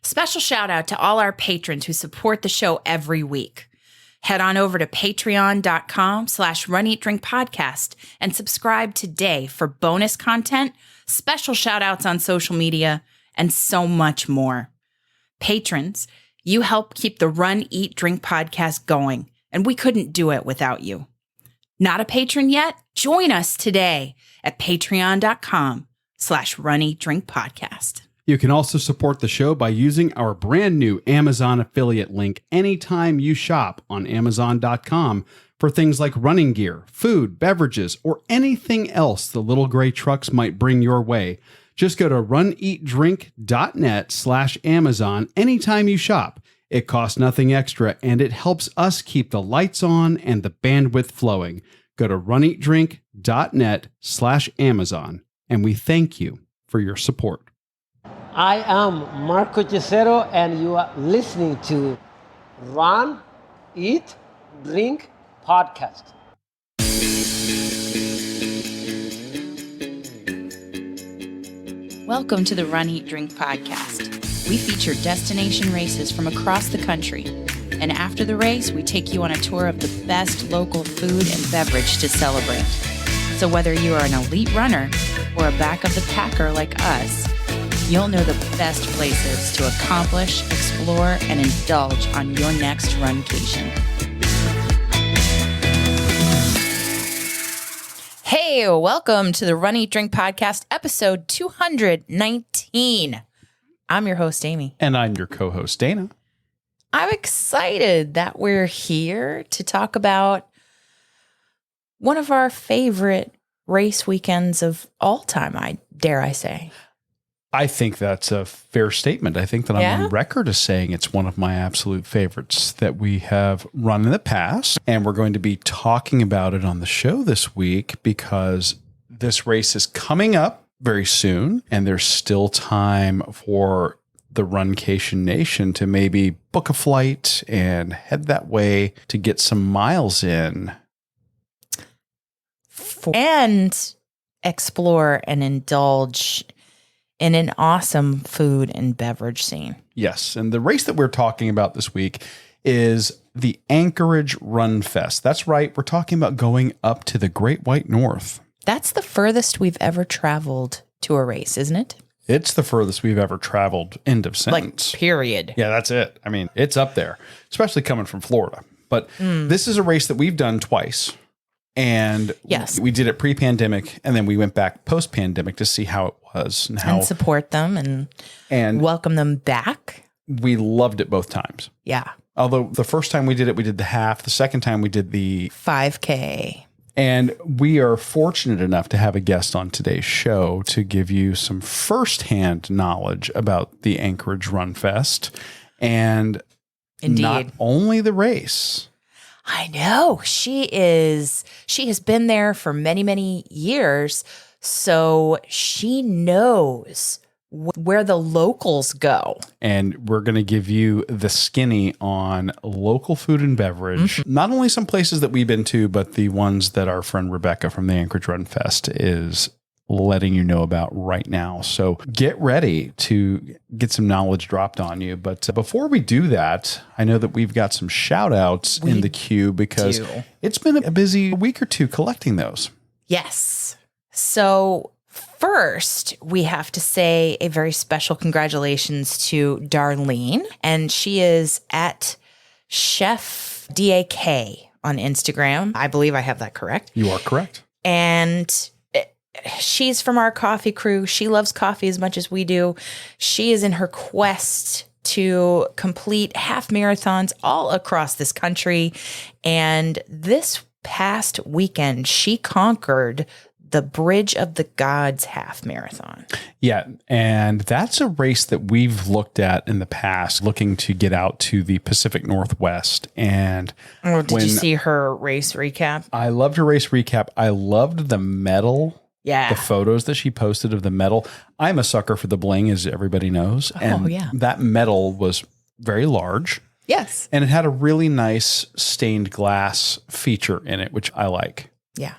Special shout out to all our patrons who support the show every week. Head on over to patreon.com/runeatdrinkpodcast and subscribe today for bonus content, special shout outs on social media, and so much more. Patrons, you help keep the Run, Eat, Drink podcast going, and we couldn't do it without you. Not a patron yet? Join us today at patreon.com/runeatdrinkpodcast. You can also support the show by using our brand new Amazon affiliate link anytime you shop on Amazon.com for things like running gear, food, beverages, or anything else the little gray trucks might bring your way. Just go to runeatdrink.net/Amazon anytime you shop. It costs nothing extra, and it helps us keep the lights on and the bandwidth flowing. Go to runeatdrink.net/Amazon, and we thank you for your support. I am Marco Cesero, and you are listening to Run, Eat, Drink Podcast. Welcome to the Run, Eat, Drink podcast. We feature destination races from across the country. And after the race, we take you on a tour of the best local food and beverage to celebrate. So whether you are an elite runner or a back of the packer like us, you'll know the best places to accomplish, explore, and indulge on your next runcation. Hey, welcome to the Run, Eat, Drink podcast, episode 219. I'm your host, Amy. And I'm your co-host, Dana. I'm excited that we're here to talk about one of our favorite race weekends of all time, dare I say. I think that's a fair statement. I think that I'm on record as saying it's one of my absolute favorites that we have run in the past. And we're going to be talking about it on the show this week because this race is coming up very soon. And there's still time for the Runcation Nation to maybe book a flight and head that way to get some miles in. And explore and indulge in an awesome food and beverage scene. Yes. And the race that we're talking about this week is the Anchorage RunFest. That's right. We're talking about going up to the Great White North. That's the furthest we've ever traveled to a race, isn't it? It's the furthest we've ever traveled, end of sentence. Like, period. Yeah, that's it. I mean, it's up there, especially coming from Florida. But this is a race that we've done twice. And we did it pre-pandemic, and then we went back post-pandemic to see how it was and support them and welcome them back. We loved it both times. Yeah. Although the first time we did it, we did the half. The second time we did the 5K. And we are fortunate enough to have a guest on today's show to give you some firsthand knowledge about the Anchorage RunFest and not only the race. I know. She has been there for many, many years. So she knows where the locals go. And we're going to give you the skinny on local food and beverage. Not only some places that we've been to, but the ones that our friend Rebecca from the Anchorage RunFest is letting you know about right now. So get ready to get some knowledge dropped on you. But before we do that, I know that we've got some shout outs in the queue because it's been a busy week or two collecting those. Yes. So first, we have to say a very special congratulations to Darlene. And she is at Chef DAK on Instagram. I believe I have that correct. You are correct. And she's from our coffee crew. She loves coffee as much as we do. She is in her quest to complete half marathons all across this country. And this past weekend, she conquered the Bridge of the Gods half marathon. Yeah. And that's a race that we've looked at in the past, looking to get out to the Pacific Northwest. And did you see her race recap? I loved her race recap. I loved the medal. Yeah. The photos that she posted of the medal. I'm a sucker for the bling, as everybody knows. And that medal was very large. Yes. And it had a really nice stained glass feature in it, which I like. Yeah.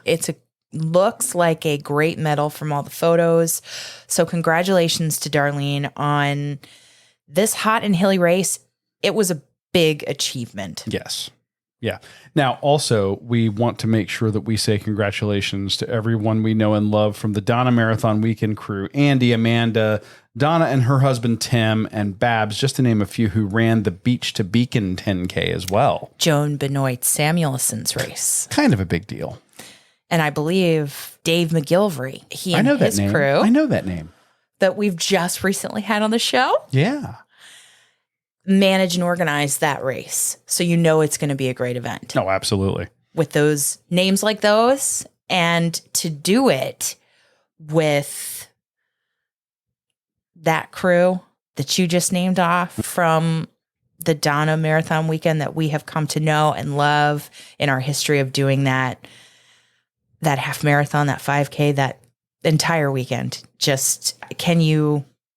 Looks like a great medal from all the photos. So congratulations to Darlene on this hot and hilly race, it was a big achievement. Yes. Yeah. Now, also, we want to make sure that we say congratulations to everyone we know and love from the Donna Marathon Weekend Crew, Andi, Amanda, Donna and her husband, Tim, and Babs, just to name a few, who ran the Beach to Beacon 10K as well. Joan Benoit Samuelson's race. Kind of a big deal. And I believe Dave McGilvery, he and his crew. I know that name. That we've just recently had on the show. Yeah. Manage and organize that race. So you know it's going to be a great event. Oh, absolutely. With those names like those, and to do it with that crew that you just named off from the Donna Marathon Weekend that we have come to know and love in our history of doing that half marathon, that 5K, that entire weekend. Just,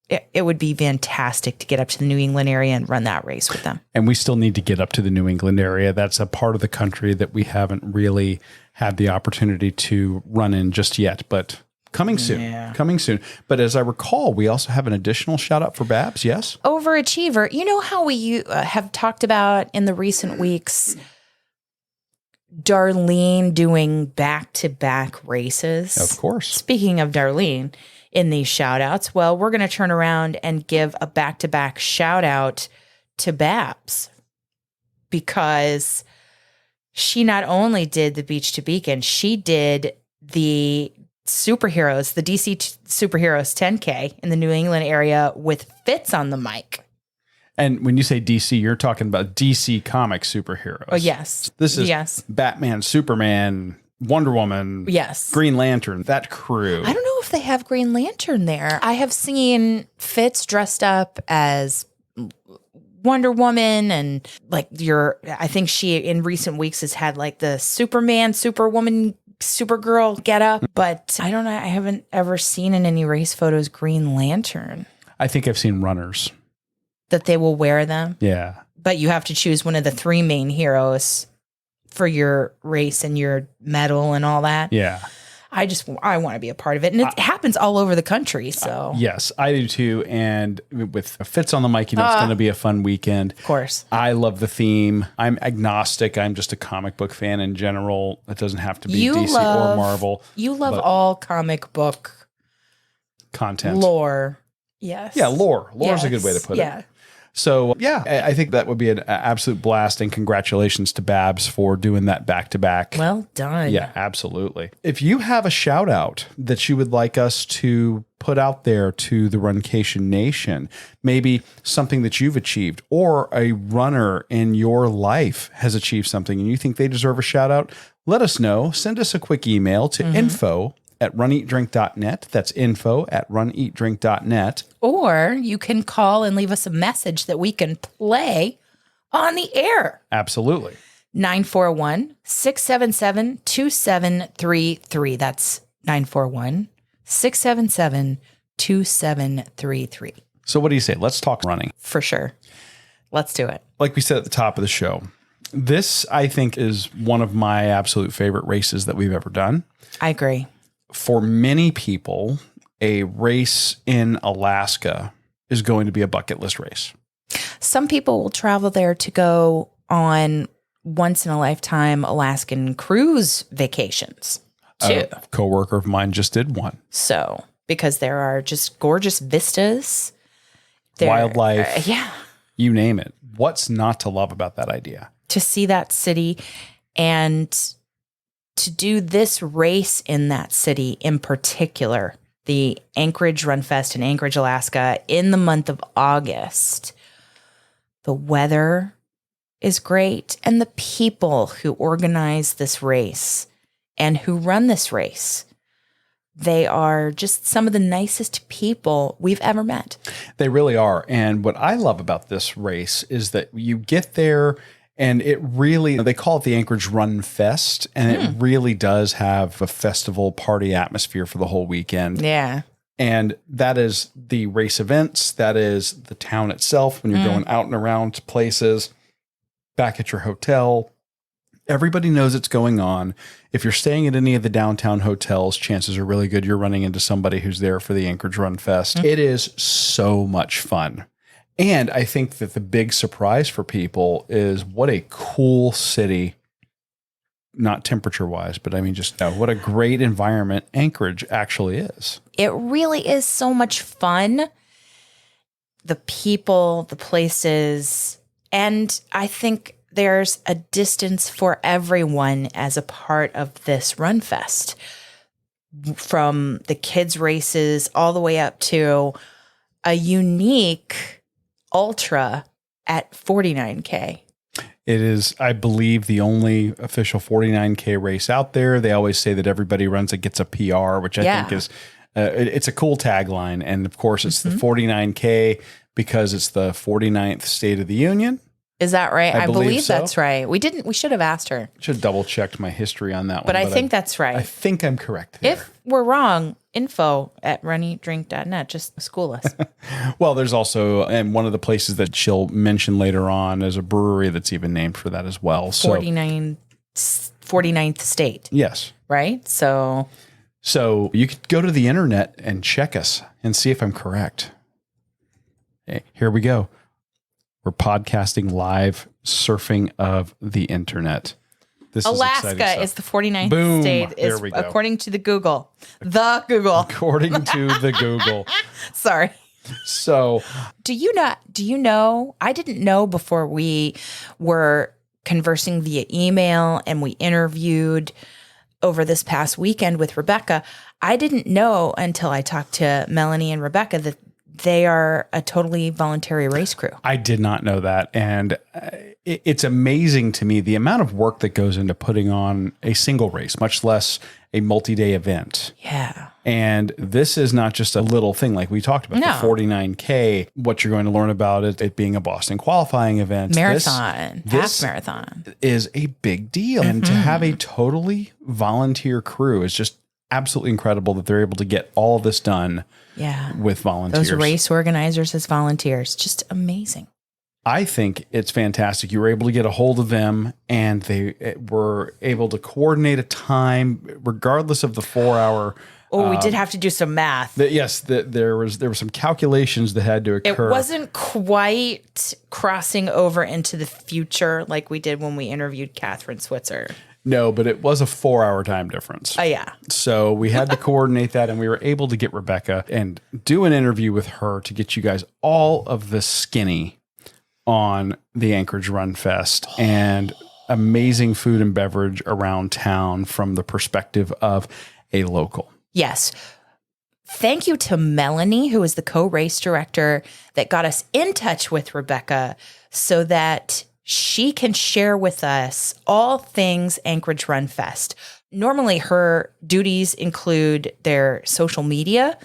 it would be fantastic to get up to the New England area and run that race with them. And we still need to get up to the New England area. That's a part of the country that we haven't really had the opportunity to run in just yet, but coming soon. Yeah. Coming soon. But as I recall, we also have an additional shout out for Babs, yes? Overachiever. You know how we have talked about in the recent weeks, Darlene doing back-to-back races? Of course. Speaking of Darlene, in these shout outs, well, we're going to turn around and give a back-to-back shout out to Babs, because she not only did the Beach to Beacon, she did the Superheroes, the DC Superheroes 10K in the New England area with Fitz on the mic. And when you say DC, you're talking about DC comic superheroes. Oh, yes. This is Batman, Superman, Wonder Woman, yes, Green Lantern, that crew. I don't know if they have Green Lantern there. I have seen Fitz dressed up as Wonder Woman, and like I think she in recent weeks has had like the Superman, Superwoman, Supergirl get up, but I don't know. I haven't ever seen in any race photos Green Lantern. I think I've seen runners that they will wear them. Yeah. But you have to choose one of the three main heroes for your race and your medal and all that. Yeah. I want to be a part of it. And it happens all over the country. So yes, I do too. And with Fitz on the mic, it's going to be a fun weekend. Of course. I love the theme. I'm agnostic. I'm just a comic book fan in general. It doesn't have to be DC or Marvel. You love all comic book content. Lore. Yes. Yeah, lore. Lore is a good way to put it. Yeah. So, yeah, I think that would be an absolute blast, and congratulations to Babs for doing that back-to-back. Well done. Yeah, absolutely. If you have a shout-out that you would like us to put out there to the Runcation Nation, maybe something that you've achieved, or a runner in your life has achieved something and you think they deserve a shout-out, let us know. Send us a quick email to info@runeatdrink.net. That's info@runeatdrink.net. Or you can call and leave us a message that we can play on the air. Absolutely. 941-677-2733. That's 941-677-2733. So what do you say? Let's talk running. For sure. Let's do it. Like we said at the top of the show, this, I think, is one of my absolute favorite races that we've ever done. I agree. For many people, a race in Alaska is going to be a bucket list race. Some people will travel there to go on once in a lifetime Alaskan cruise vacations too. A coworker of mine just did one. So, because there are just gorgeous vistas, wildlife, yeah, you name it. What's not to love about that idea? To see that city and to do this race in that city in particular, the Anchorage RunFest in Anchorage, Alaska, in the month of August. The weather is great, and the people who organize this race and who run this race, they are just some of the nicest people we've ever met. They really are. And what I love about this race is that you get there and it really, they call it the Anchorage RunFest, and it really does have a festival party atmosphere for the whole weekend. Yeah. And that is the race events. That is the town itself when you're going out and around to places, back at your hotel. Everybody knows it's going on. If you're staying at any of the downtown hotels, chances are really good you're running into somebody who's there for the Anchorage RunFest. It is so much fun. And I think that the big surprise for people is what a cool city, not temperature wise, but I mean, just what a great environment Anchorage actually is. It really is so much fun. The people, the places, and I think there's a distance for everyone as a part of this RunFest. From the kids' races all the way up to a unique ultra at 49K. It is, I believe, the only official 49K race out there. They always say that everybody runs it gets a PR, which I think is, it's a cool tagline. And of course, it's the 49K because it's the 49th State of the Union. Is that right? I believe so. That's right. We should have asked her. Should have double checked my history on that one. But I think that's right. I think I'm correct there. If we're wrong, info@runeatdrink.net. Just school us. Well, there's also, and one of the places that she'll mention later on is a brewery that's even named for that as well. 49th state. Yes. Right? So you could go to the internet and check us and see if I'm correct. Hey, here we go. We're podcasting live, surfing of the internet. This Alaska is the 49th Boom. state, There we go. according to the Google. The Google. According to the Google. Sorry. So, do you know, I didn't know before we were conversing via email and we interviewed over this past weekend with Rebecca. I didn't know until I talked to Melanie and Rebecca that they are a totally voluntary race crew. I did not know that. And it's amazing to me the amount of work that goes into putting on a single race, much less a multi-day event. Yeah. And this is not just a little thing like we talked about, the 49K, what you're going to learn about it being a Boston qualifying event. Marathon, half marathon. Is a big deal. Mm-hmm. And to have a totally volunteer crew is just absolutely incredible that they're able to get all of this done with volunteers. Those race organizers as volunteers, just amazing. I think it's fantastic. You were able to get a hold of them and they were able to coordinate a time regardless of the 4-hour. Oh, we did have to do some math. There were some calculations that had to occur. It wasn't quite crossing over into the future like we did when we interviewed Catherine Switzer. No, but it was a 4-hour time difference. Yeah. So we had to coordinate that, and we were able to get Rebecca and do an interview with her to get you guys all of the skinny on the Anchorage RunFest and amazing food and beverage around town from the perspective of a local. Yes. Thank you to Melanie, who is the co-race director that got us in touch with Rebecca so that she can share with us all things Anchorage RunFest. Normally, her duties include their social media.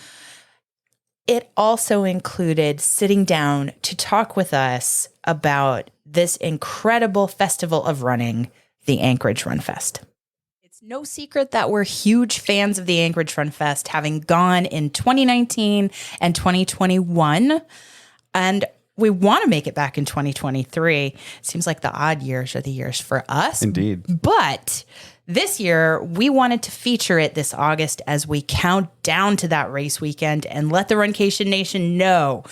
It also included sitting down to talk with us about this incredible festival of running, the Anchorage RunFest. It's no secret that we're huge fans of the Anchorage RunFest, having gone in 2019 and 2021. And we want to make it back in 2023. Seems like the odd years are the years for us. Indeed. But this year, we wanted to feature it this August as we count down to that race weekend and let the Runcation Nation know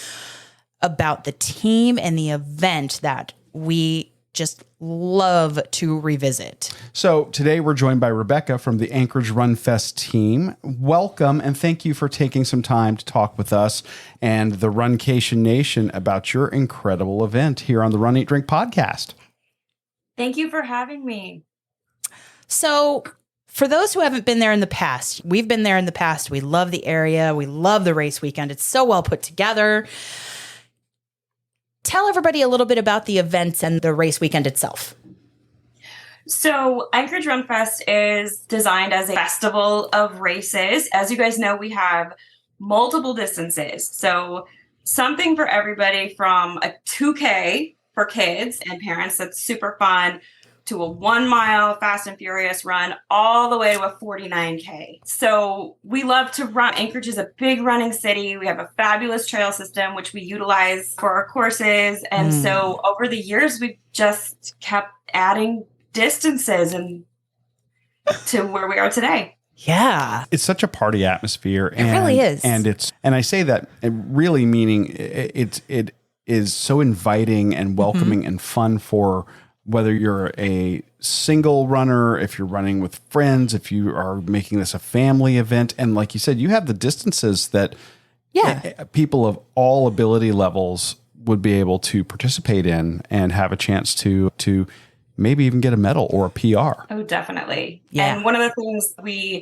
about the team and the event that we just love to revisit. So today we're joined by Rebecca from the Anchorage RunFest team. Welcome, and thank you for taking some time to talk with us and the Runcation Nation about your incredible event here on the Run, Eat, Drink podcast. Thank you for having me. So for those who haven't been there in the past, we've been there in the past. We love the area. We love the race weekend. It's so well put together. Tell everybody a little bit about the events and the race weekend itself. So Anchorage RunFest is designed as a festival of races. As you guys know, we have multiple distances. So something for everybody from a 2K for kids and parents that's super fun to a 1 mile Fast and Furious run all the way to a 49K. So we love to run. Anchorage is a big running city. We have a fabulous trail system, which we utilize for our courses. And so over the years, we've just kept adding distances and to where we are today. Yeah. It's such a party atmosphere. It really is. And I say that really meaning it is so inviting and welcoming and fun for whether you're a single runner, if you're running with friends, if you are making this a family event. And like you said, you have the distances that people of all ability levels would be able to participate in and have a chance to maybe even get a medal or a PR. Oh, definitely. Yeah. And one of the things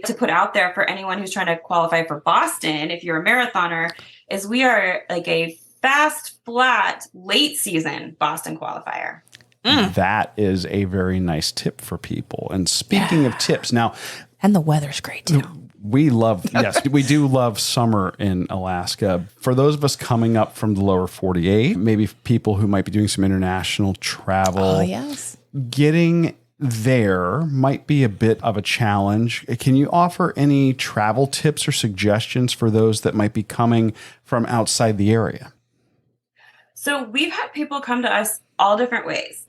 to put out there for anyone who's trying to qualify for Boston, if you're a marathoner, is we are like a fast, flat, late season Boston qualifier. That is a very nice tip for people. And speaking of tips, now... And the weather's great too. We do love summer in Alaska. For those of us coming up from the lower 48, maybe people who might be doing some international travel. Oh, yes. Getting there might be a bit of a challenge. Can you offer any travel tips or suggestions for those that might be coming from outside the area? So we've had people come to us all different ways.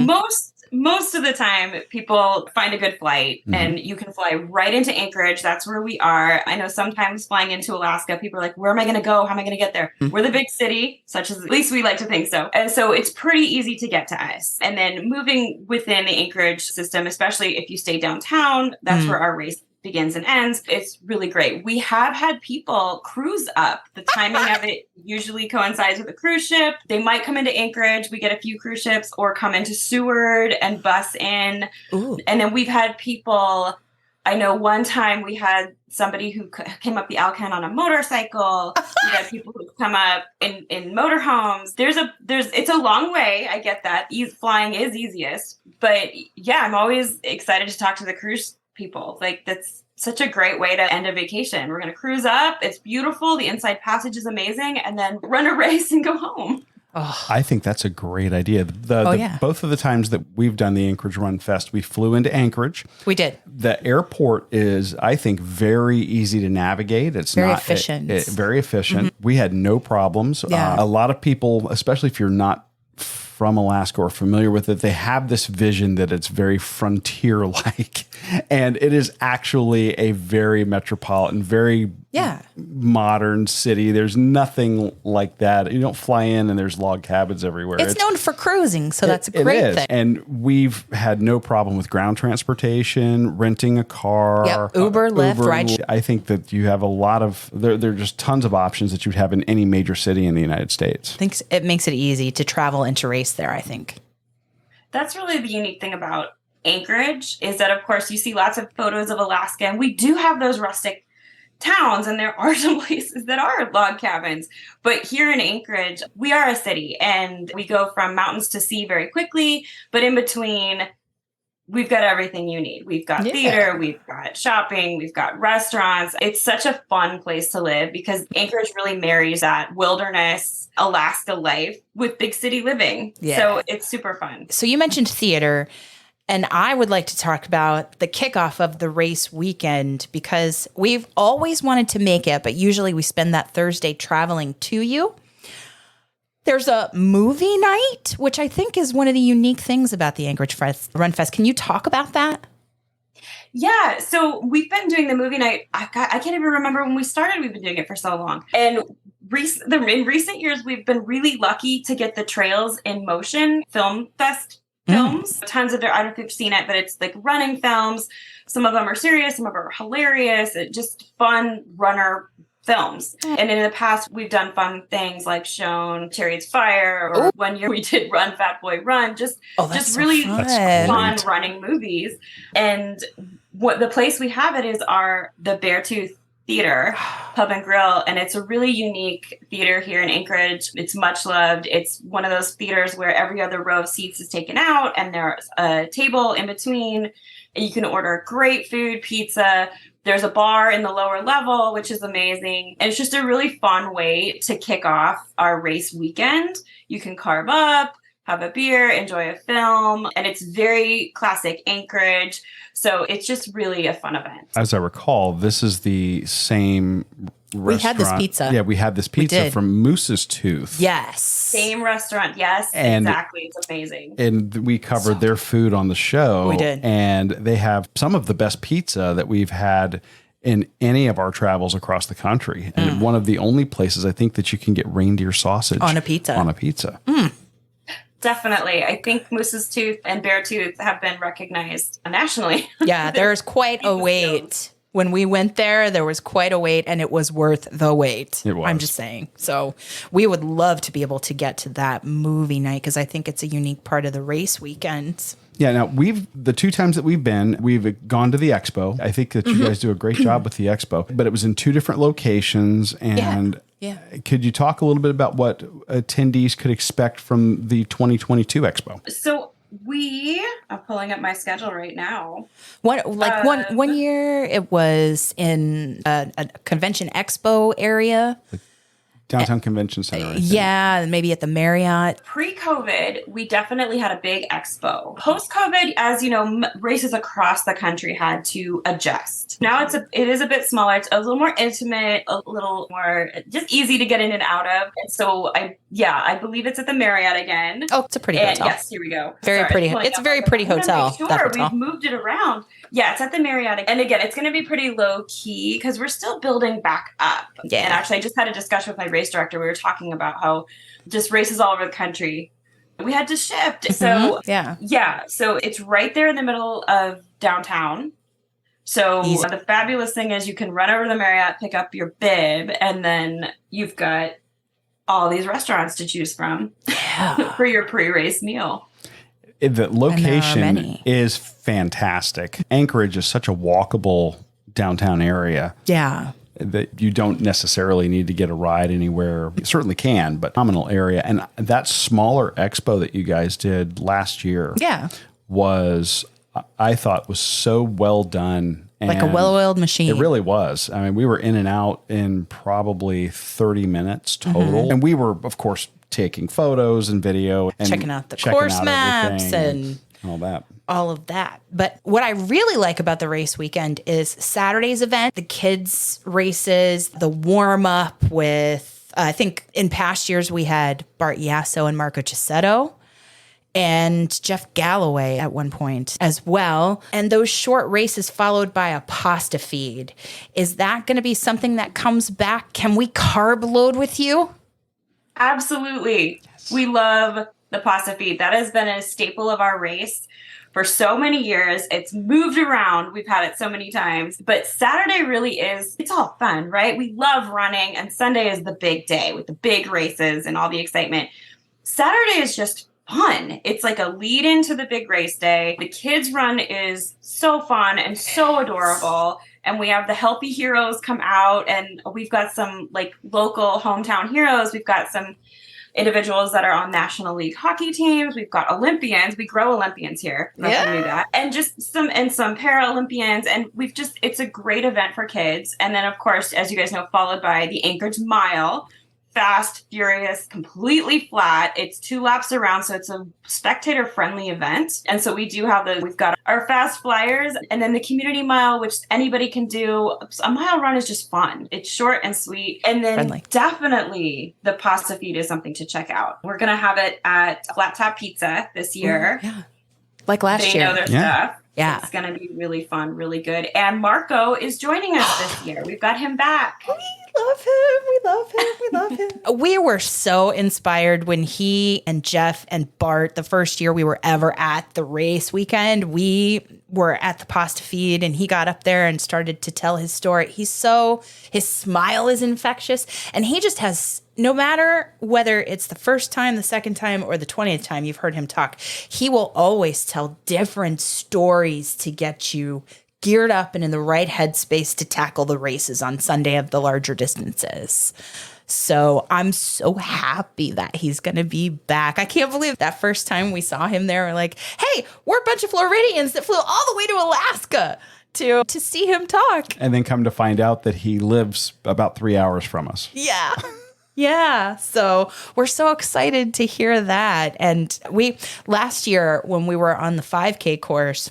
Most of the time, people find a good flight and you can fly right into Anchorage. That's where we are. I know sometimes flying into Alaska, people are like, where am I going to go? How am I going to get there? We're the big city, at least we like to think so. And so it's pretty easy to get to us. And then moving within the Anchorage system, especially if you stay downtown, that's where our race begins and ends. It's really great. We have had people cruise up. The timing of it usually coincides with a cruise ship. They might come into Anchorage. We get a few cruise ships or come into Seward and bus in. Ooh. And then we've had people, I know one time we had somebody who came up the Alcan on a motorcycle. We had people who come up in motorhomes. It's a long way. I get that. Flying is easiest. But yeah, I'm always excited to talk to the cruise people. Like, that's such a great way to end a vacation. We're going to cruise up. It's beautiful. The inside passage is amazing. And then run a race and go home. Oh. I think that's a great idea. Both of the times that we've done the Anchorage Run Fest, we flew into Anchorage. We did. The airport is, I think, very easy to navigate. It's very not efficient. Very efficient. We had no problems. Yeah. A lot of people, especially if you're not from Alaska or familiar with it, they have this vision that it's very frontier-like, and it is actually a very metropolitan, very modern city. There's nothing like that. You don't fly in and there's log cabins everywhere. It's known for cruising, so that's a great thing. And we've had no problem with ground transportation, renting a car. Uber, Lyft, ride. I think that you have a lot of, there are just tons of options that you'd have in any major city in the United States. I think it makes it easy to travel and to race there, I think. That's really the unique thing about Anchorage is that, of course, you see lots of photos of Alaska, and we do have those rustic towns, and there are some places that are log cabins. But here in Anchorage, we are a city, and we go from mountains to sea very quickly. But in between, we've got everything you need. We've got theater, we've got shopping, we've got restaurants. It's such a fun place to live because Anchorage really marries that wilderness Alaska life with big city living. Yeah. So it's super fun. So you mentioned theater, and I would like to talk about the kickoff of the race weekend because we've always wanted to make it, but usually we spend that Thursday traveling to you. There's a movie night, which I think is one of the unique things about the Anchorage Run Fest. Can you talk about that? Yeah, so we've been doing the movie night. I can't even remember when we started. We've been doing it for so long. And in recent years, we've been really lucky to get the Trails in Motion Film Fest films. Tons of I don't know if you've seen it, but it's like running films. Some of them are serious, some of them are hilarious. Just fun runner films. And in the past, we've done fun things like shown Chariots Fire, or 1 year we did Run Fat Boy Run. Just really fun running movies. And what the place we have it is the Beartooth Theater Pub and Grill, and it's a really unique theater here in Anchorage. It's much loved. It's one of those theaters where every other row of seats is taken out and there's a table in between, and you can order great food, pizza. There's a bar in the lower level, which is amazing. And it's just a really fun way to kick off our race weekend. You can carve up, have a beer, enjoy a film, and it's very classic Anchorage. So it's just really a fun event. As I recall, this is the same restaurant. We had this pizza. Yeah, we had this pizza from Moose's Tooth. Yes. Same restaurant. Yes, exactly. It's amazing. And we covered their food on the show. We did. And they have some of the best pizza that we've had in any of our travels across the country. And one of the only places I think that you can get reindeer sausage on a pizza. Definitely. I think Moose's Tooth and Bear Tooth have been recognized nationally. Yeah, there's quite a wait. When we went there was quite a wait, and it was worth the wait. It was. I'm just saying. So we would love to be able to get to that movie night because I think it's a unique part of the race weekends. Yeah, now the 2 times that we've been, we've gone to the Expo. I think that you guys do a great job with the Expo, but it was in 2 different locations. And could you talk a little bit about what attendees could expect from the 2022 Expo? So I'm pulling up my schedule right now. One year it was in a convention expo area. Downtown Convention Center. Yeah, maybe at the Marriott. Pre-COVID, we definitely had a big expo. Post-COVID, as you know, races across the country had to adjust. Now it is a bit smaller. It's a little more intimate, a little more just easy to get in and out of. And so I believe it's at the Marriott again. Oh, it's a pretty hotel. Yes, here we go. It's a very pretty hotel. Sure, we've moved it around. Yeah, it's at the Marriott. And again, it's going to be pretty low key because we're still building back up. Yeah. And actually, I just had a discussion with my race director. We were talking about how just races all over the country, we had to shift. So so it's right there in the middle of downtown. So the fabulous thing is you can run over to the Marriott, pick up your bib, and then you've got all these restaurants to choose from for your pre-race meal. The location is fantastic. Anchorage is such a walkable downtown area. Yeah. That you don't necessarily need to get a ride anywhere. You certainly can, but phenomenal area. And that smaller expo that you guys did last year I thought was so well done. Like a well-oiled machine. It really was. I mean, we were in and out in probably 30 minutes total. And we were, of course, taking photos and video. And checking out the course maps and all that. All of that. But what I really like about the race weekend is Saturday's event, the kids' races, the warm-up with, I think in past years we had Bart Yasso and Marco Cisetto and Jeff Galloway at one point as well. And those short races followed by a pasta feed. Is that going to be something that comes back? Can we carb load with you? Absolutely. Yes. We love the pasta feed. That has been a staple of our race for so many years. It's moved around. We've had it so many times. But Saturday really it's all fun, right? We love running, and Sunday is the big day with the big races and all the excitement. Saturday is just fun. It's like a lead into the big race day. The kids' run is so fun and so adorable. And we have the healthy heroes come out, and we've got some like local hometown heroes. We've got some individuals that are on National League hockey teams. We've got Olympians. We grow Olympians here. Knew that. And just some Paralympians. And it's a great event for kids. And then, of course, as you guys know, followed by the Anchorage Mile. Fast, furious, completely flat. It's 2 laps around, so it's a spectator-friendly event. And so we've got our fast flyers, and then the community mile, which anybody can do. A mile run is just fun. It's short and sweet. And then definitely the pasta feed is something to check out. We're going to have it at Flat Top Pizza this year. Ooh, yeah. Like last year. They know their stuff. Yeah. It's going to be really fun, really good. And Marco is joining us this year. We've got him back. We love him. We were so inspired when he and Jeff and Bart, the first year we were ever at the race weekend, we were at the pasta feed and he got up there and started to tell his story. His smile is infectious, and he just has, no matter whether it's the first time, the second time, or the 20th time you've heard him talk, he will always tell different stories to get you geared up and in the right headspace to tackle the races on Sunday of the larger distances. So I'm so happy that he's going to be back. I can't believe that first time we saw him there, we're like, hey, we're a bunch of Floridians that flew all the way to Alaska to see him talk. And then come to find out that he lives about 3 hours from us. Yeah. Yeah. So we're so excited to hear that. And last year when we were on the 5K course,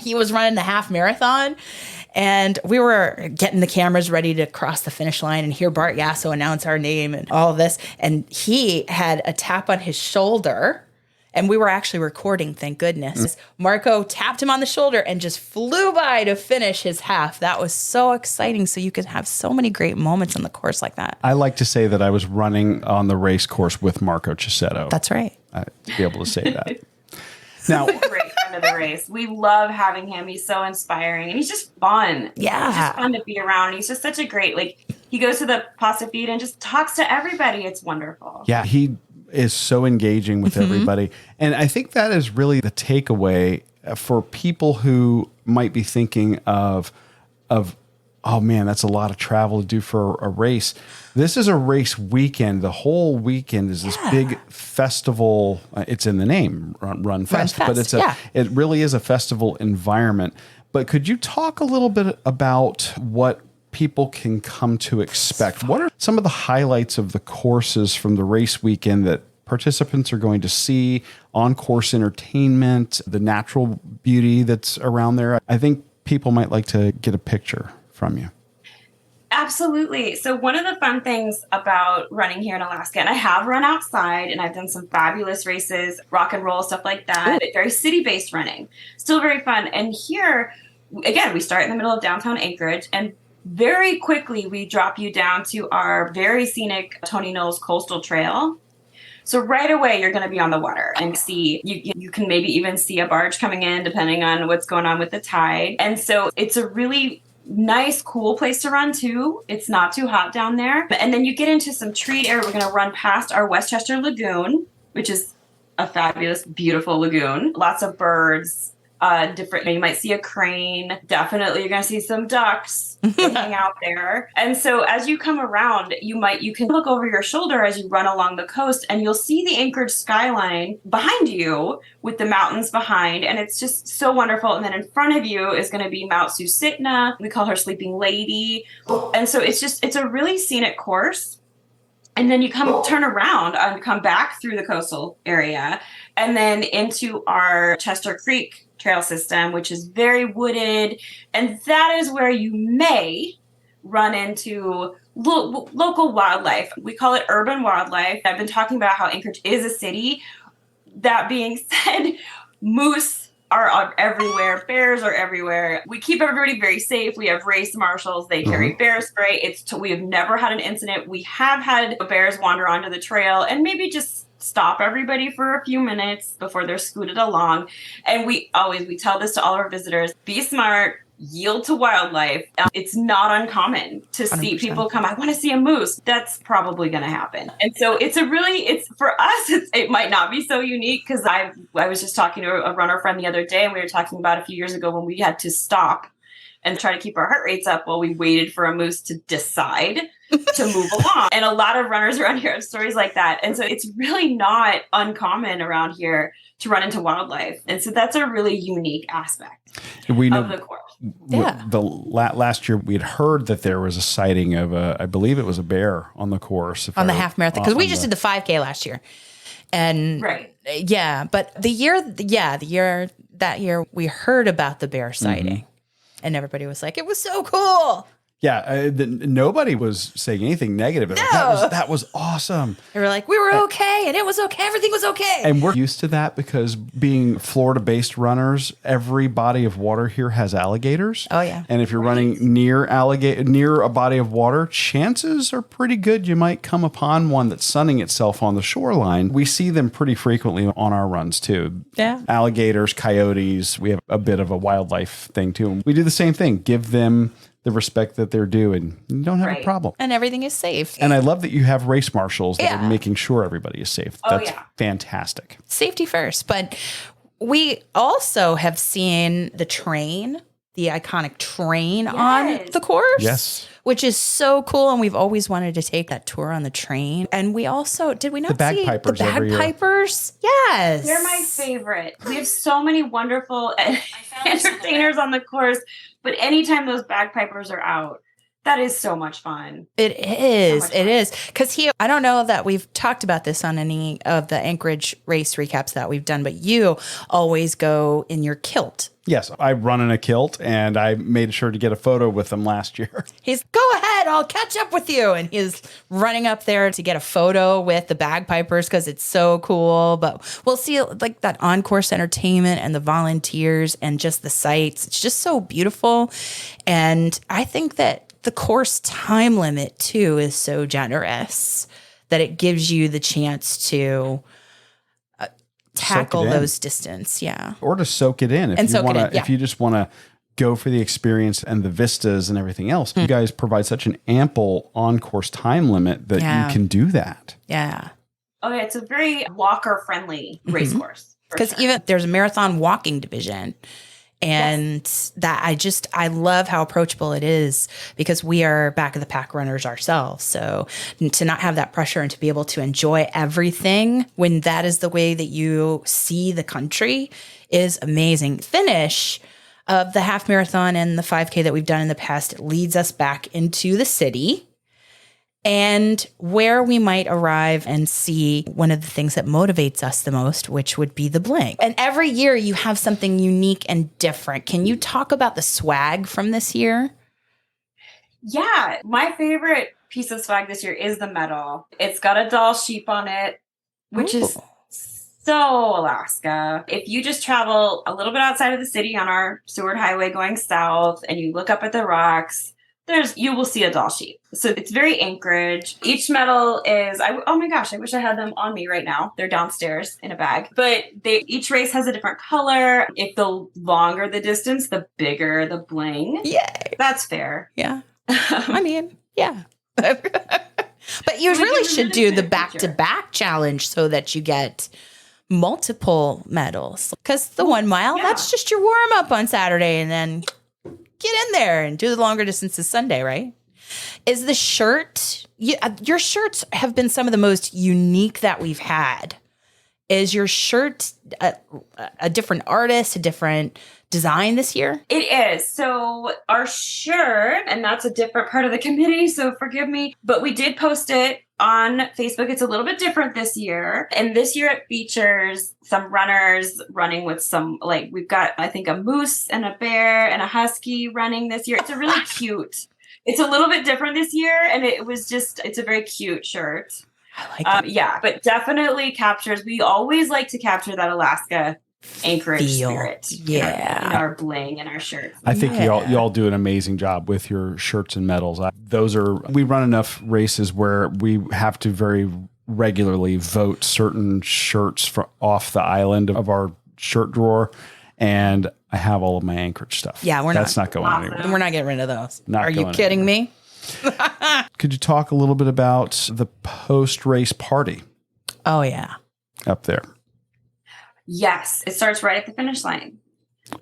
he was running the half marathon, and we were getting the cameras ready to cross the finish line and hear Bart Yasso announce our name and all of this. And he had a tap on his shoulder, And we were actually recording, thank goodness. Marco tapped him on the shoulder and just flew by to finish his half. That was so exciting. So you could have so many great moments on the course like that. I like to say that I was running on the race course with Marco Cisetto. That's right. To be able to say that. Now, He's a great friend of the race. We love having him. He's so inspiring and he's just fun. Yeah. He's just fun to be around. He's just such a great, he goes to the pasta feed and just talks to everybody. It's wonderful. yeah, he is so engaging with everybody. And I think that is really the takeaway for people who might be thinking of, oh man, that's a lot of travel to do for a race. This is a race weekend. The whole weekend is this big festival. It's in the name, RunFest, but it really is a festival environment. But could you talk a little bit about what people can come to expect? What are some of the highlights of the courses from the race weekend that participants are going to see, on-course entertainment, the natural beauty that's around there? I think people might like to get a picture from you. Absolutely. So one of the fun things about running here in Alaska, and I have run outside and I've done some fabulous races, rock and roll, stuff like that, very city-based running, still very fun. And here, again, we start in the middle of downtown Anchorage, and very quickly we drop you down to our very scenic Tony Knowles Coastal Trail. So right away, you're going to be on the water and see, you can maybe even see a barge coming in depending on what's going on with the tide. And so it's a really nice, cool place to run too. It's not too hot down there. And then you get into some treat area. We're going to run past our Westchester Lagoon, which is a fabulous, beautiful lagoon. Lots of birds, you might see a crane. Definitely you're going to see some ducks hang out there. And so as you come around, you can look over your shoulder as you run along the coast and you'll see the Anchorage skyline behind you with the mountains behind. And it's just so wonderful. And then in front of you is going to be Mount Susitna. We call her Sleeping Lady. And so it's a really scenic course. And then you turn around and come back through the coastal area and then into our Chester Creek trail system, which is very wooded. And that is where you may run into local wildlife. We call it urban wildlife. I've been talking about how Anchorage is a city. That being said, moose are everywhere. Bears are everywhere. We keep everybody very safe. We have race marshals. They carry bear spray. We have never had an incident. We have had bears wander onto the trail and maybe just stop everybody for a few minutes before they're scooted along. And we tell this to all our visitors, be smart, yield to wildlife. It's not uncommon to see 100%. People come, I want to see a moose. That's probably going to happen. And so it's for us, it might not be so unique because I was just talking to a runner friend the other day and we were talking about a few years ago when we had to stop and try to keep our heart rates up while we waited for a moose to decide to move along. And a lot of runners around here have stories like that. And so it's really not uncommon around here to run into wildlife. And so that's a really unique aspect of the course. Last year, we had heard that there was a sighting of I believe it was a bear on the course. On the half marathon. Because we just did the 5K last year. And but that year we heard about the bear sighting. And everybody was like, it was so cool. Yeah, nobody was saying anything negative. No. That was awesome. They were like, we were okay, and it was okay. Everything was okay. And we're used to that because being Florida-based runners, every body of water here has alligators. Oh, yeah. And if you're running near a body of water, chances are pretty good you might come upon one that's sunning itself on the shoreline. We see them pretty frequently on our runs, too. Yeah. Alligators, coyotes. We have a bit of a wildlife thing, too. And we do the same thing. Give them the respect that they're due, and you don't have a problem. And everything is safe. And I love that you have race marshals that are making sure everybody is safe. That's fantastic. Safety first. But we also have seen the train, the iconic train on the course. Yes. Which is so cool. And we've always wanted to take that tour on the train. And we also, did we not see the bagpipers? Yes. They're my favorite. We have so many wonderful entertainers on the course. But anytime those bagpipers are out, that is so much fun. It is. It is. Because I don't know that we've talked about this on any of the Anchorage race recaps that we've done, but you always go in your kilt. Yes, I run in a kilt, and I made sure to get a photo with them last year. Go ahead. I'll catch up with you. And he's running up there to get a photo with the bagpipers because it's so cool. But we'll see like that on-course entertainment and the volunteers and just the sights. It's just so beautiful. And I think that the course time limit too is so generous that it gives you the chance to tackle those distance. Yeah. Or to soak it in. If you just want to go for the experience and the vistas and everything else, you guys provide such an ample on-course time limit that you can do that. Yeah. Oh, yeah. It's a very walker-friendly race course. Because even there's a marathon walking division. And that I love how approachable it is because we are back of the pack runners ourselves. So to not have that pressure and to be able to enjoy everything when that is the way that you see the country is amazing. Finish of the half marathon and the 5K that we've done in the past leads us back into the city and where we might arrive and see one of the things that motivates us the most, which would be the bling. And every year you have something unique and different. Can you talk about the swag from this year? Yeah. My favorite piece of swag this year is the medal. It's got a doll sheep on it, which is so Alaska. If you just travel a little bit outside of the city on our Seward Highway going south and you look up at the rocks, you will see a doll sheep. So it's very Anchorage. Each medal is, oh my gosh, I wish I had them on me right now. They're downstairs in a bag. But each race has a different color. If the longer the distance, the bigger the bling. Yeah. That's fair. Yeah. I mean, yeah. But you really should do the back-to-back challenge so that you get multiple medals. Because the 1 mile, that's just your warm-up on Saturday and then get in there and do the longer distances Sunday, right? Is the shirt, your shirts have been some of the most unique that we've had. Is your shirt a different artist, a different design this year? It is. So our shirt, and that's a different part of the committee, so forgive me, but we did post it on Facebook. It's a little bit different this year. And this year it features some runners running with some, we've got, I think, a moose and a bear and a husky running this year. It's a really cute, it's a little bit different this year. And it's a very cute shirt. I like that. Yeah, but definitely captures, we always like to capture that Alaska Anchorage spirit. Yeah. In our bling and our shirts. I think y'all do an amazing job with your shirts and medals. We run enough races where we have to very regularly vote certain shirts off the island of our shirt drawer. And I have all of my Anchorage stuff. Yeah, that's not going anywhere. We're not getting rid of those. Are you kidding me? Could you talk a little bit about the post-race party? Oh, yeah. Up there. Yes, it starts right at the finish line.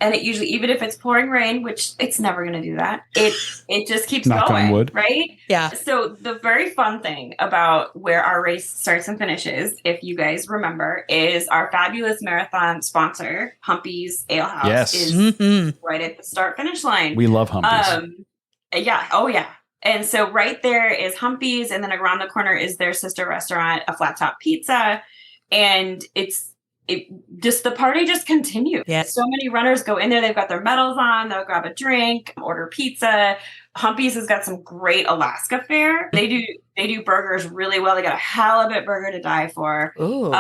And it usually, even if it's pouring rain, which it's never going to do that, it just keeps Knock going, on wood. right? Yeah. So the very fun thing about where our race starts and finishes, if you guys remember, is our fabulous marathon sponsor, Humpty's Ale House, is right at the start-finish line. We love Humpty's. Yeah. Oh, yeah. And so right there is Humpty's, and then around the corner is their sister restaurant, a Flat Top Pizza, and the party just continues. Yeah. So many runners go in there. They've got their medals on. They'll grab a drink, order pizza. Humpty's has got some great Alaska fare. They do burgers really well. They got a halibut burger to die for. Ooh,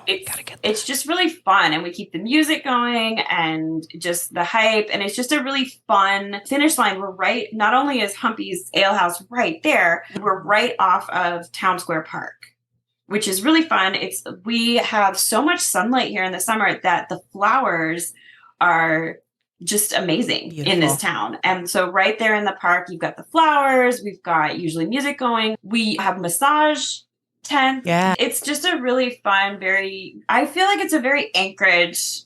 it's just really fun. And we keep the music going and just the hype. And it's just a really fun finish line. We're right, not only is Humpty's Ale House right there, we're right off of Town Square Park, which is really fun. We have so much sunlight here in the summer that the flowers are just amazing. Beautiful. In this town. And so right there in the park, you've got the flowers. We've got usually music going. We have massage tents. Yeah. It's just a really fun, I feel like it's a very Anchorage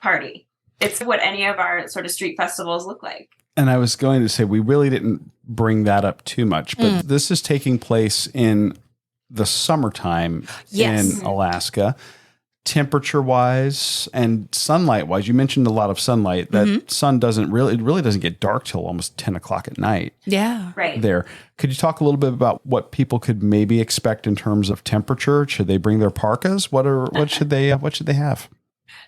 party. It's what any of our sort of street festivals look like. And I was going to say, we really didn't bring that up too much, but this is taking place in the summertime in Alaska. Temperature wise and sunlight wise, you mentioned a lot of sunlight. That sun it really doesn't get dark till almost 10 o'clock at night. Yeah. Right. There. Could you talk a little bit about what people could maybe expect in terms of temperature? Should they bring their parkas? What should they have?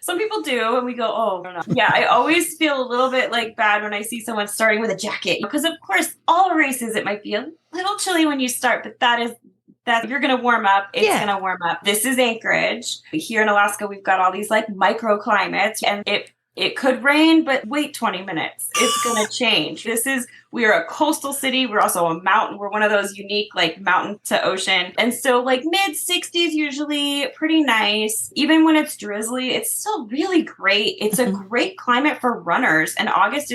Some people do, and we go, oh, I don't know. Yeah, I always feel a little bit like bad when I see someone starting with a jacket. Because, of course, all races, it might be a little chilly when you start, but that you're going to warm up. It's going to warm up. This is Anchorage. Here in Alaska, we've got all these like microclimates, and it could rain, but wait 20 minutes. It's going to change. We are a coastal city. We're also a mountain. We're one of those unique, like mountain to ocean. And so like mid 60s, usually pretty nice. Even when it's drizzly, it's still really great. It's a great climate for runners. And August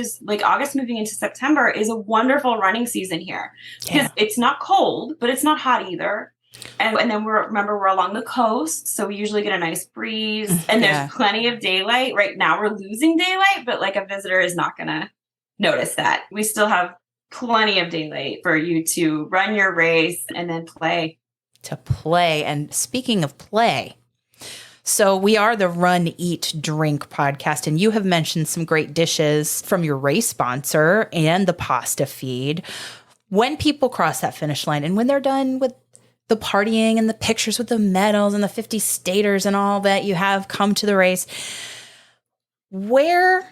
moving into September is a wonderful running season here. Because it's not cold, but it's not hot either. And then we're along the coast, so we usually get a nice breeze, and there's plenty of daylight. Right now we're losing daylight, but like a visitor is not going to notice that. We still have plenty of daylight for you to run your race and then play. And speaking of play, so we are the Run, Eat, Drink podcast, and you have mentioned some great dishes from your race sponsor and the pasta feed. When people cross that finish line and when they're done with the partying and the pictures with the medals and the 50 staters and all that you have come to the race, where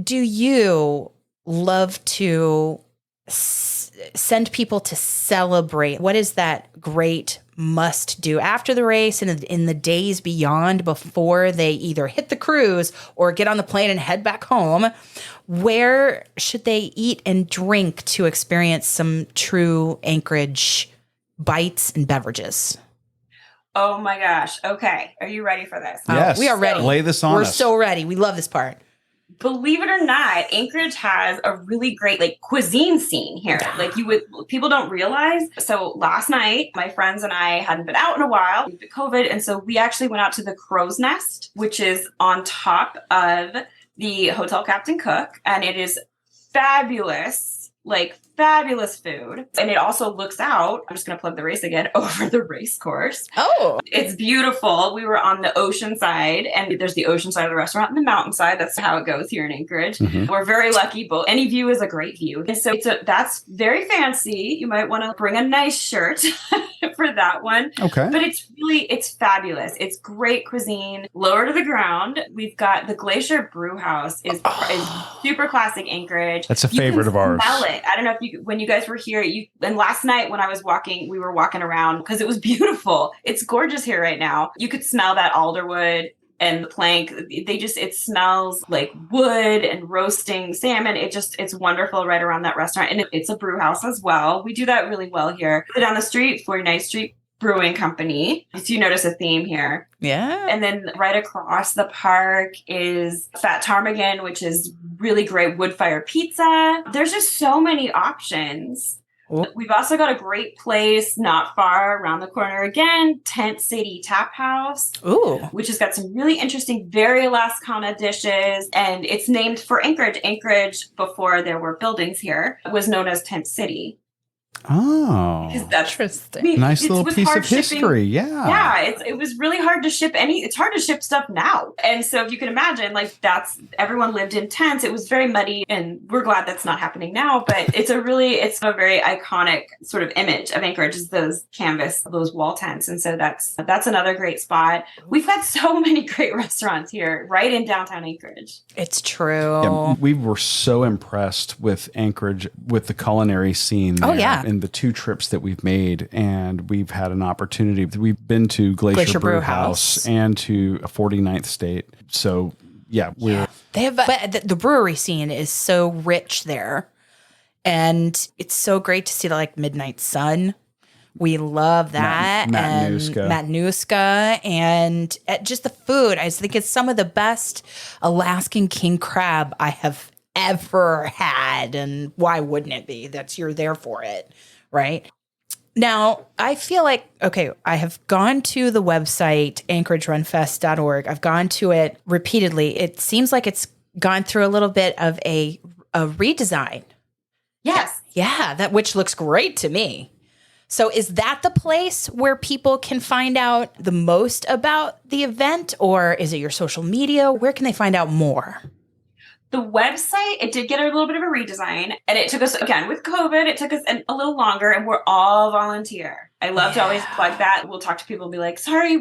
do you love to send people to celebrate? What is that great must do after the race and in the days beyond before they either hit the cruise or get on the plane and head back home? Where should they eat and drink to experience some true Anchorage bites and beverages? Oh my gosh. Okay. Are you ready for this? Yes. We are ready. Lay this on us. We're so ready. We love this part. Believe it or not, Anchorage has a really great like cuisine scene here. Like people don't realize. So last night, my friends and I hadn't been out in a while due to COVID. And so we actually went out to the Crow's Nest, which is on top of the Hotel Captain Cook. And it is fabulous, like fabulous food. And it also looks out, I'm just going to plug the race again, over the race course. Oh, it's beautiful. We were on the ocean side, and there's the ocean side of the restaurant and the mountain side. That's how it goes here in Anchorage. We're very lucky. But any view is a great view. And so that's very fancy. You might want to bring a nice shirt for that one. Okay. But it's fabulous. It's great cuisine. Lower to the ground, we've got the Glacier Brew House is super classic Anchorage. That's a favorite of ours. Smell it. I don't know if when you guys were here, and last night when I was walking, we were walking around because it was beautiful. It's gorgeous here right now. You could smell that alderwood and the plank. It smells like wood and roasting salmon. It's wonderful right around that restaurant. And it's a brew house as well. We do that really well here. Down the street, 49th Street Brewing Company. So you notice a theme here. Yeah. And then right across the park is Fat Ptarmigan, which is really great wood fire pizza. There's just so many options. Ooh. We've also got a great place not far around the corner again, Tent City Tap House. Ooh. Which has got some really interesting, very Alaskana dishes. And it's named for Anchorage. Anchorage, before there were buildings here, was known as Tent City. Oh, that's interesting. Nice little piece of history. Yeah. It was really hard to ship it's hard to ship stuff now. And so if you can imagine, like everyone lived in tents. It was very muddy, and we're glad that's not happening now, but it's a very iconic sort of image of Anchorage is those wall tents. And so that's another great spot. We've got so many great restaurants here right in downtown Anchorage. It's true. Yeah, we were so impressed with Anchorage, with the culinary scene there. Oh, yeah. In the 2 trips that we've made, and we've had an opportunity. We've been to Glacier Brew House and to 49th State. So yeah, they have, but the brewery scene is so rich there, and it's so great to see the Midnight Sun. We love that. Matanuska, and just the food. I think it's some of the best Alaskan king crab I have ever had, and why wouldn't it be? You're there for it, right? Now, I feel like, okay, I have gone to the website, anchoragerunfest.org. I've gone to it repeatedly. It seems like it's gone through a little bit of a redesign. Yes. Yeah, which looks great to me. So is that the place where people can find out the most about the event, or is it your social media? Where can they find out more? The website, it did get a little bit of a redesign, and it took us, again, with COVID, it took us a little longer, and we're all volunteer. I love to always plug that. We'll talk to people and be like, sorry,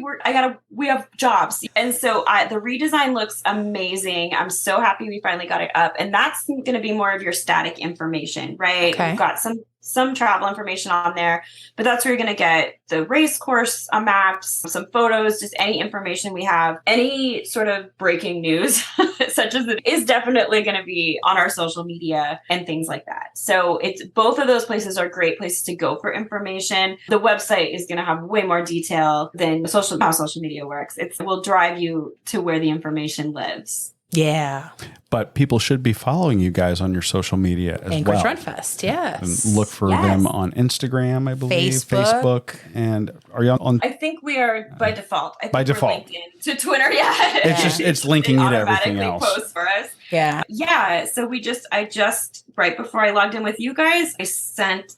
we have jobs. And so the redesign looks amazing. I'm so happy we finally got it up. And that's going to be more of your static information, right? Okay. We've got some travel information on there, but that's where you're going to get the race course maps, some photos, just any information we have. Any sort of breaking news, such as it is definitely going to be on our social media and things like that. So it's both of those places are great places to go for information. The website is going to have way more detail than how social media works. It will drive you to where the information lives. Yeah. But people should be following you guys on your social media as Anchorage well. RunFest, yes. And look for them on Instagram, I believe, Facebook. And are you on? I think we are by default. I think by default. we're linked in to Twitter. Yeah. It's linking you to everything else. Posts for us. Yeah. Yeah. So I just right before I logged in with you guys, I sent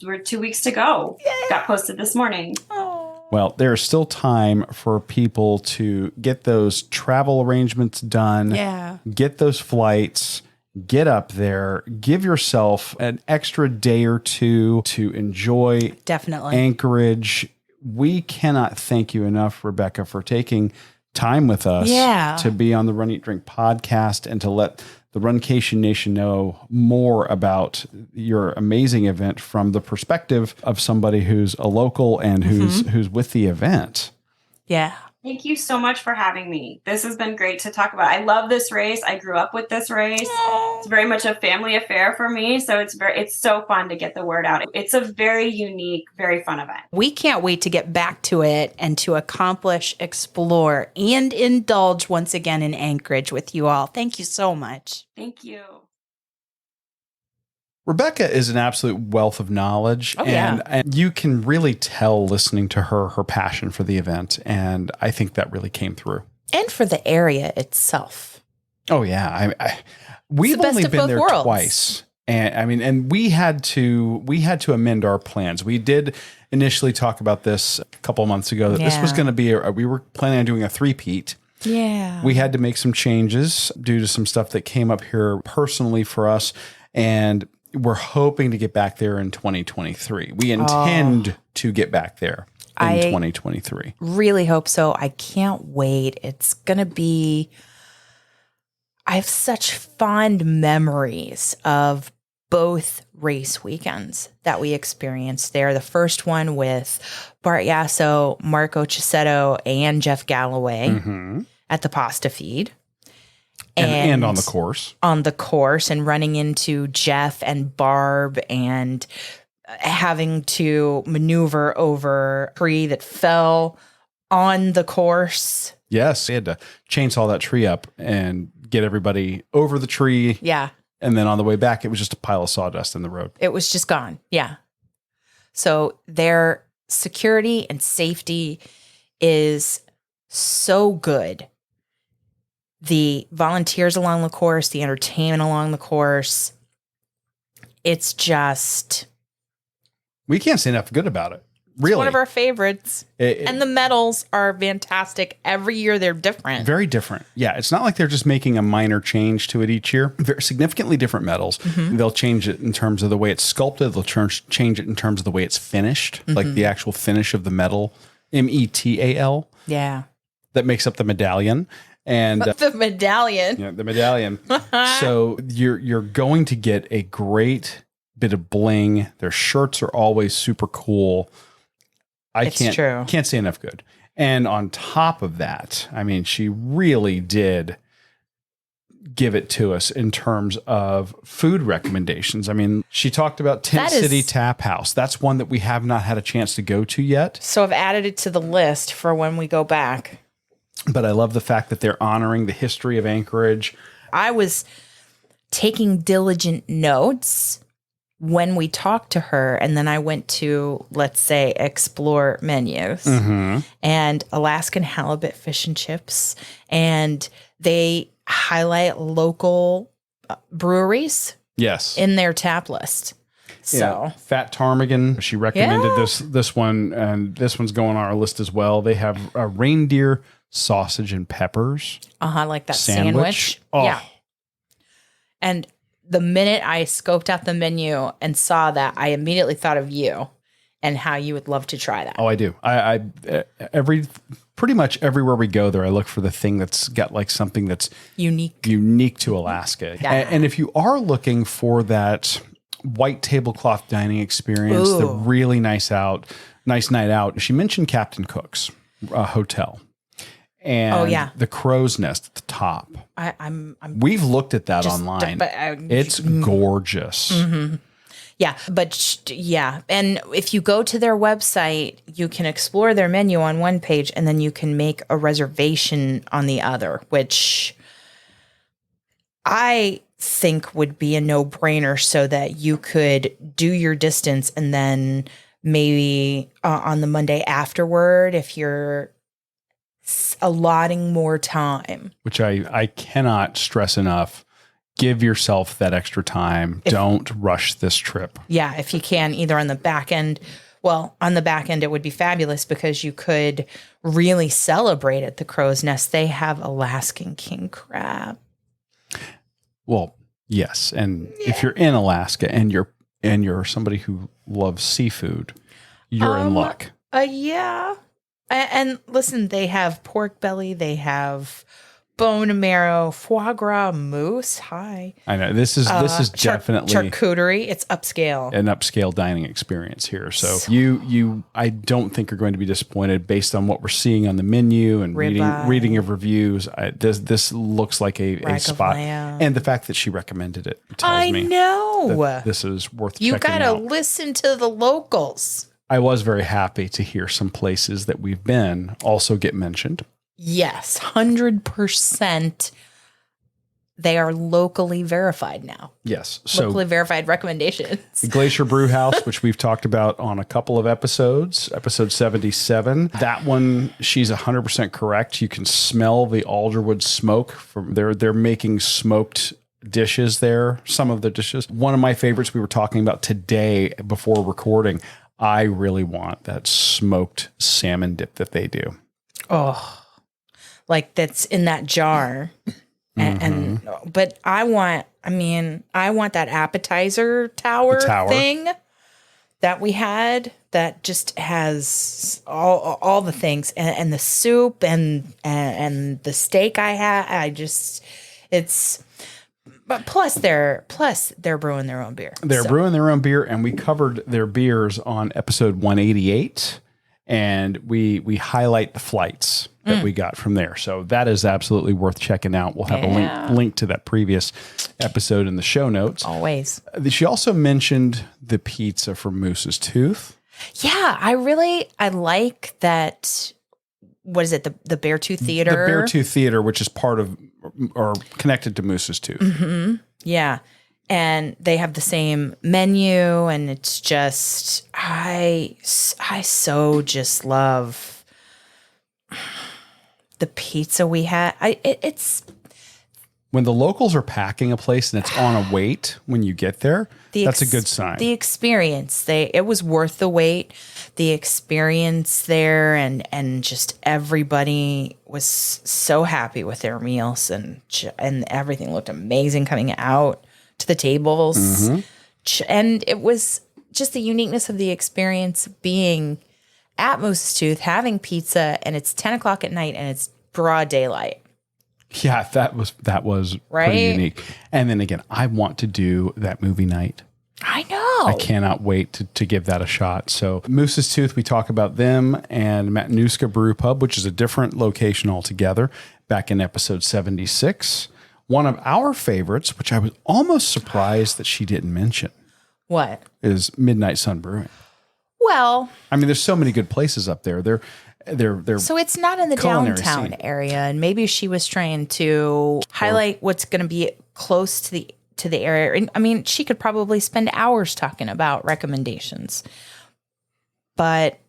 we're 2 weeks to go. Yay. Got posted this morning. Oh. Well, there's still time for people to get those travel arrangements done. Yeah. Get those flights, get up there, give yourself an extra day or two to enjoy Definitely Anchorage. We cannot thank you enough, Rebecca, for taking time with us to be on the Run Eat Drink podcast and to let the Runcation Nation know more about your amazing event from the perspective of somebody who's a local and who's with the event. Yeah. Thank you so much for having me. This has been great to talk about. I love this race. I grew up with this race. It's very much a family affair for me. So it's so fun to get the word out. It's a very unique, very fun event. We can't wait to get back to it and to accomplish, explore, and indulge once again in Anchorage with you all. Thank you so much. Thank you. Rebecca is an absolute wealth of knowledge, and you can really tell listening to her passion for the event, and I think that really came through. And for the area itself. Oh yeah, we've only been there twice, and we had to amend our plans. We did initially talk about this a couple of months ago that this was going to be we were planning on doing a three-peat. Yeah, we had to make some changes due to some stuff that came up here personally for us, and we're hoping to get back there in 2023. We intend to get back there in 2023. Really hope so. I can't wait. It's going to be, I have such fond memories of both race weekends that we experienced there. The first one with Bart Yasso, Marco Cisetto, and Jeff Galloway at the Pasta Feed. And on the course. On the course, and running into Jeff and Barb and having to maneuver over a tree that fell on the course. Yes, they had to chainsaw that tree up and get everybody over the tree. Yeah. And then on the way back, it was just a pile of sawdust in the road. It was just gone. Yeah. So their security and safety is so good. The volunteers along the course, the entertainment along the course, it's just... We can't say enough good about it. Really. It's one of our favorites. And the medals are fantastic. Every year they're different. Very different. Yeah. It's not like they're just making a minor change to it each year. Very significantly different medals. They'll change it in terms of the way it's sculpted. They'll change it in terms of the way it's finished, like the actual finish of the medal, METAL. Yeah. That makes up the medallion. And the medallion. Yeah, the medallion. So you're going to get a great bit of bling. Their shirts are always super cool. Can't say enough good. And on top of that, I mean, she really did give it to us in terms of food recommendations. I mean, she talked about Tent City Tap House. That's one that we have not had a chance to go to yet. So I've added it to the list for when we go back. But I love the fact that they're honoring the history of Anchorage. I was taking diligent notes when we talked to her, and then I went to, let's say, explore menus and Alaskan halibut fish and chips, and they highlight local breweries in their tap list. So Fat Ptarmigan, she recommended this one, and this one's going on our list as well. They have a reindeer sausage and peppers. Like that sandwich. Oh. Yeah. And the minute I scoped out the menu and saw that, I immediately thought of you and how you would love to try that. Oh, I do. I pretty much everywhere we go there, I look for the thing that's got like something that's unique to Alaska. Yeah. And if you are looking for that white tablecloth dining experience, the really nice night out, she mentioned Captain Cook's Hotel. And the crow's nest at the top. We've looked at that online. It's gorgeous. Mm-hmm. Yeah. But and if you go to their website, you can explore their menu on one page and then you can make a reservation on the other, which I think would be a no-brainer so that you could do your distance and then maybe on the Monday afterward, if you're allotting more time. Which I cannot stress enough. Give yourself that extra time. Don't rush this trip. Yeah, if you can, either on the back end. Well, on the back end, it would be fabulous because you could really celebrate at the Crow's Nest. They have Alaskan king crab. Well, yes. And if you're in Alaska and you're somebody who loves seafood, you're in luck. Yeah. And listen, they have pork belly, they have bone marrow, foie gras, moose. Hi. I know this is definitely charcuterie. It's upscale, an upscale dining experience here. So you I don't think are going to be disappointed based on what we're seeing on the menu and reading of reviews. This looks like a spot, and the fact that she recommended it tells me that this is worth. You checking gotta out. listen to the locals. I was very happy to hear some places that we've been also get mentioned. Yes, 100%. They are locally verified now. Yes. Locally verified recommendations. The Glacier Brew House, which we've talked about on a couple of episodes, episode 77. That one, she's 100% correct. You can smell the alderwood smoke from they're making smoked dishes there, some of the dishes. One of my favorites we were talking about today before recording. I really want that smoked salmon dip that they do. Oh, like that's in that jar. But I want that appetizer tower thing that we had that just has all the things and the soup and the steak I had. But plus they're brewing their own beer. They're brewing their own beer, and we covered their beers on episode 188, and we highlight the flights that we got from there. So that is absolutely worth checking out. We'll have a link to that previous episode in the show notes. Always. She also mentioned the pizza from Moose's Tooth. Yeah, I like that. What is it? The Beartooth Theater? The Beartooth Theater, which is part of or connected to Moose's Tooth. Mm-hmm. Yeah. And they have the same menu, and it's just, I so just love the pizza we had. It's when the locals are packing a place and it's on a wait when you get there, that's a good sign. The experience, it was worth the wait. The experience there and just everybody was so happy with their meals and everything looked amazing coming out to the tables. Mm-hmm. And it was just the uniqueness of the experience being at Moose's Tooth, having pizza, and it's 10 o'clock at night and it's broad daylight. Yeah, that was pretty unique. And then again, I want to do that movie night. I know. I cannot wait to give that a shot. So Moose's Tooth, we talk about them, and Matanuska Brew Pub, which is a different location altogether, back in episode 76. One of our favorites, which I was almost surprised that she didn't mention. What? Is Midnight Sun Brewing. Well, I mean, there's so many good places up there. They're so it's not in the downtown area, and maybe she was trying to highlight what's going to be close to the area. And, I mean, she could probably spend hours talking about recommendations, but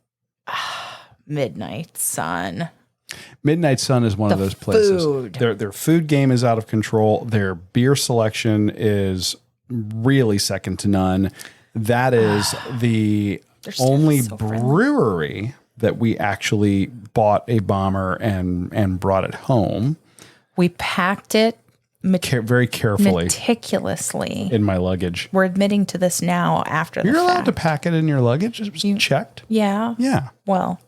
Midnight Sun. Midnight Sun is one of those places. Their food game is out of control. Their beer selection is really second to none. That is the only brewery that we actually bought a bomber and brought it home. We packed it very carefully meticulously in my luggage. We're admitting to this now after You're the allowed fact. to pack it in your luggage. It was checked. Yeah. Yeah. Well,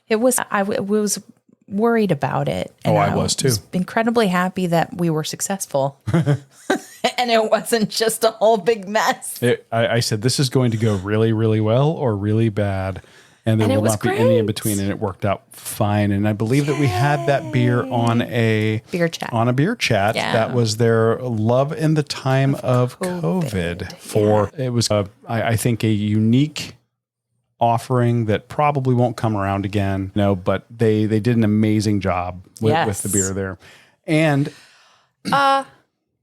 it was. I was worried about it. Oh, I was too. Incredibly happy that we were successful, and it wasn't just a whole big mess. I said this is going to go really, really well or really bad, and there will not be any in between. And it worked out fine. And I believe that we had that beer on a beer chat. Yeah. That was their love in the time of COVID. It was, I think, a unique offering that probably won't come around again. No, but they did an amazing job with the beer there. And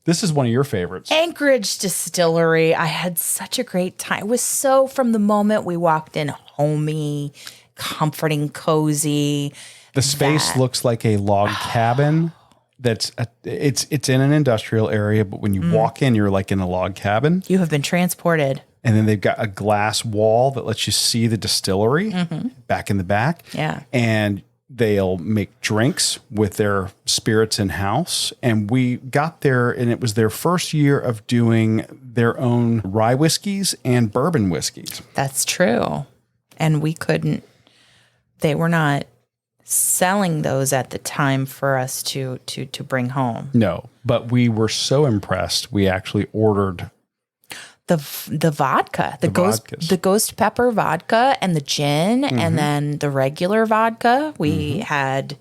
this is one of your favorites. Anchorage Distillery. I had such a great time. It was so, from the moment we walked in, homey, comforting, cozy. The space looks like a log cabin. It's in an industrial area, but when you walk in, you're like in a log cabin. You have been transported. And then they've got a glass wall that lets you see the distillery back in the back. Yeah. And they'll make drinks with their spirits in-house. And we got there, and it was their first year of doing their own rye whiskeys and bourbon whiskeys. That's true. And they were not selling those at the time for us to bring home. No, but we were so impressed. We actually ordered the vodka, the ghost pepper vodka and the gin, and then the regular vodka. We had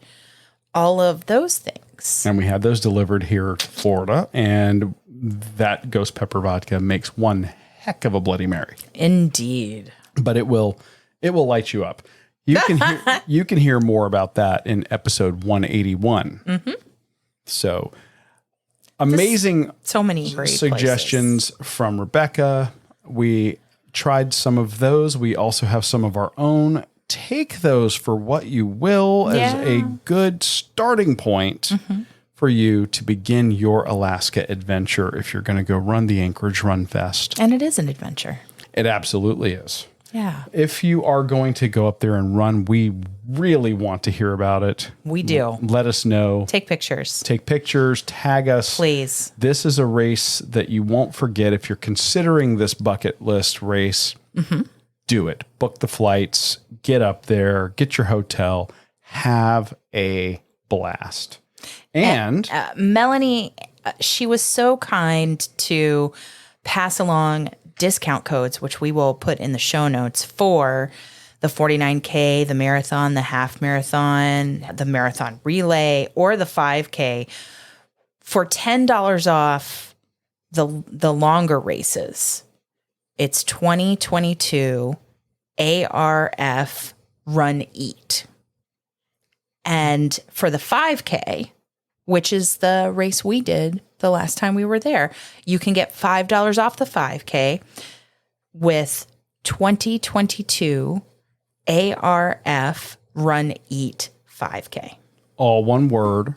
all of those things. And we had those delivered here to Florida, and that ghost pepper vodka makes one heck of a Bloody Mary. Indeed. But it will light you up. You can hear more about that in episode 181. So amazing. So many great suggestions from Rebecca. We tried some of those. We also have some of our own. Take those for what you will as a good starting point for you to begin your Alaska adventure if you're going to go run the Anchorage RunFest. And it is an adventure. It absolutely is. Yeah. If you are going to go up there and run, we really want to hear about it. We do. Let us know. Take pictures. Tag us. Please. This is a race that you won't forget. If you're considering this bucket list race, do it. Book the flights, get up there, get your hotel, have a blast. And Melanie, she was so kind to pass along discount codes, which we will put in the show notes, for the 49K, the marathon, the half marathon, the marathon relay, or the 5K for $10 off the longer races. It's 2022 ARF Run Eat. And for the 5K, which is the race we did the last time we were there, you can get $5 off the 5K with 2022 ARF Run Eat 5K. all one word.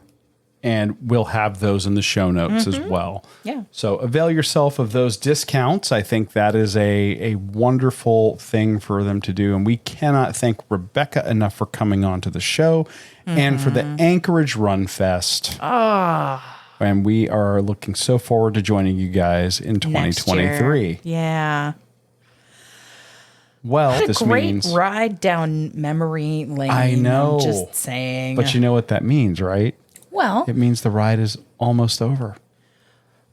And we'll have those in the show notes as well. Yeah. So avail yourself of those discounts. I think that is a wonderful thing for them to do. And we cannot thank Rebecca enough for coming on to the show and for the Anchorage RunFest. And we are looking so forward to joining you guys in 2023. Yeah. Well, this means great ride down memory lane. I know. I'm just saying. But you know what that means, right? Well, It means the ride is almost over.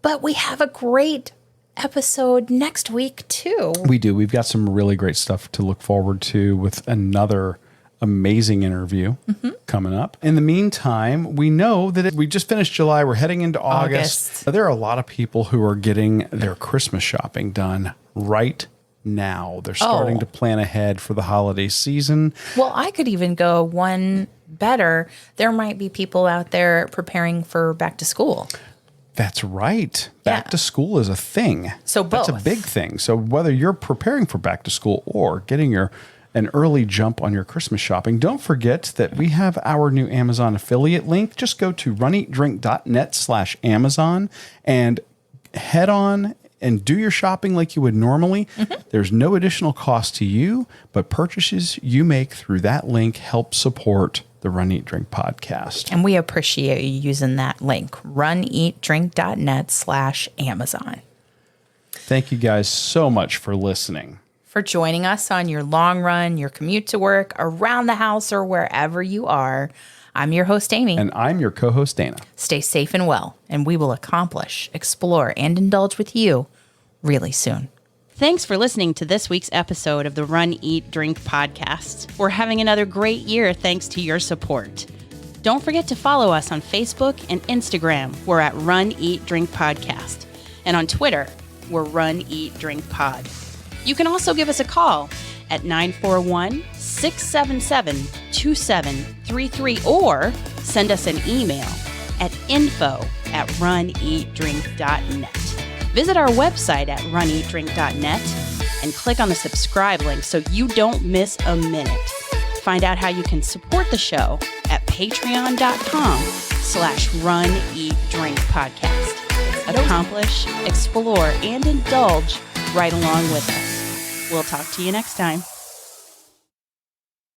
but we have a great episode next week too. We do. We've got some really great stuff to look forward to with another amazing interview coming up. In the meantime, we know that we just finished July. We're heading into August. There are a lot of people who are getting their Christmas shopping done right now. They're starting to plan ahead for the holiday season. Well, I could even go one better. There might be people out there preparing for back to school. That's right. Back Yeah. to school is a thing. So That's a both. big thing. So whether you're preparing for back to school or getting an early jump on your Christmas shopping, don't forget that we have our new Amazon affiliate link. Just go to runeatdrink.net/Amazon and head on and do your shopping like you would normally. There's no additional cost to you, but purchases you make through that link help support the Run, Eat, Drink podcast. And we appreciate you using that link, runeatdrink.net/Amazon. Thank you guys so much for listening. For joining us on your long run, your commute to work, around the house, or wherever you are. I'm your host, Amy. And I'm your co-host, Dana. Stay safe and well, and we will accomplish, explore, and indulge with you really soon. Thanks for listening to this week's episode of the Run, Eat, Drink podcast. We're having another great year thanks to your support. Don't forget to follow us on Facebook and Instagram. We're at Run, Eat, Drink Podcast. And on Twitter, we're Run, Eat, Drink Pod. You can also give us a call at 941-677-2733 or send us an email at info@runeatdrink.net. Visit our website at runeatdrink.net and click on the subscribe link so you don't miss a minute. Find out how you can support the show at patreon.com/runeatdrinkpodcast. Accomplish, explore, and indulge right along with us. We'll talk to you next time.